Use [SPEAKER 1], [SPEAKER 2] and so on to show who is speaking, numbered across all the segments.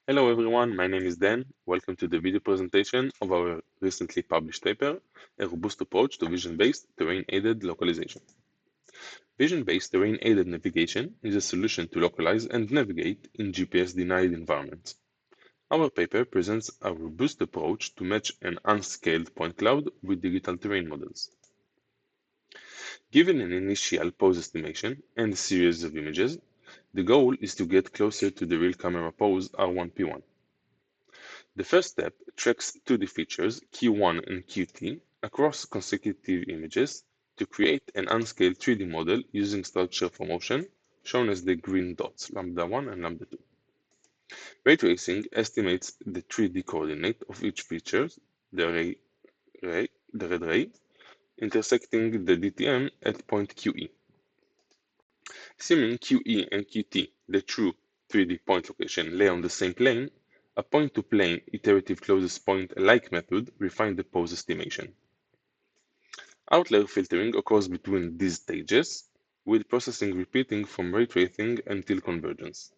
[SPEAKER 1] Hello everyone, my name is Dan. Welcome to the video presentation of our recently published paper, A Robust Approach to Vision-Based Terrain-Aided Localization. Vision-based terrain-aided navigation is a solution to localize and navigate in GPS-denied environments. Our paper presents a robust approach to match an unscaled point cloud with digital terrain models. Given an initial pose estimation and a series of images, the goal is to get closer to the real camera pose R1P1. The first step tracks 2D features Q1 and Qt across consecutive images to create an unscaled 3D model using structure for motion, shown as the green dots, lambda1 and lambda2. Ray tracing estimates the 3D coordinate of each feature, the red ray, intersecting the DTM at point QE. Assuming QE and QT, the true 3D point location, lay on the same plane, a point-to-plane iterative closest point alike method refines the pose estimation. Outlier filtering occurs between these stages, with processing repeating from ray tracing until convergence.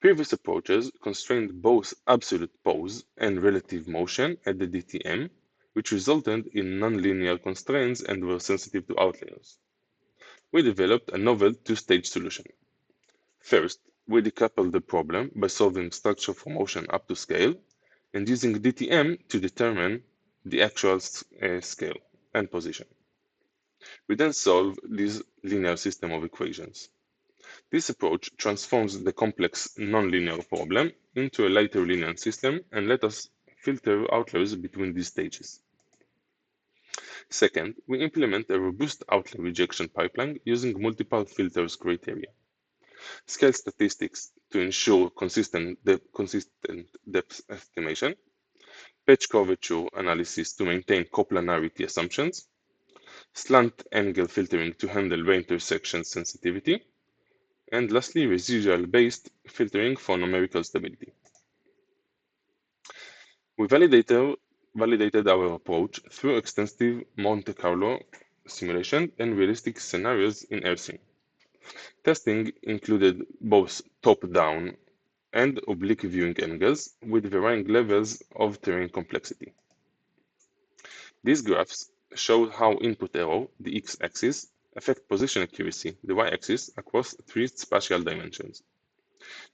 [SPEAKER 1] Previous approaches constrained both absolute pose and relative motion at the DTM, which resulted in nonlinear constraints and were sensitive to outliers. We developed a novel two-stage solution. First, we decoupled the problem by solving structure for motion up to scale and using DTM to determine the actual scale and position. We then solve this linear system of equations. This approach transforms the complex nonlinear problem into a lighter linear system and let us filter outliers between these stages. Second, we implement a robust outlier rejection pipeline using multiple filters criteria. Scale statistics to ensure consistent depth estimation, patch curvature analysis to maintain coplanarity assumptions, slant angle filtering to handle ray intersection sensitivity, and lastly, residual-based filtering for numerical stability. We validated our approach through extensive Monte Carlo simulation and realistic scenarios in AirSim. Testing included both top-down and oblique viewing angles with varying levels of terrain complexity. These graphs show how input error, the x-axis, affect position accuracy, the y-axis, across 3 spatial dimensions.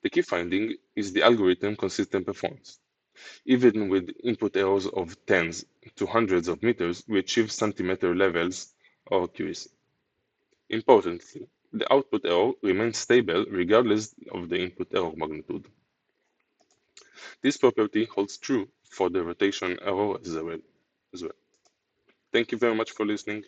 [SPEAKER 1] The key finding is the algorithm consistent performance. Even with input errors of tens to hundreds of meters, we achieve centimeter levels of accuracy. Importantly, the output error remains stable regardless of the input error magnitude. This property holds true for the rotation error as well. Thank you very much for listening.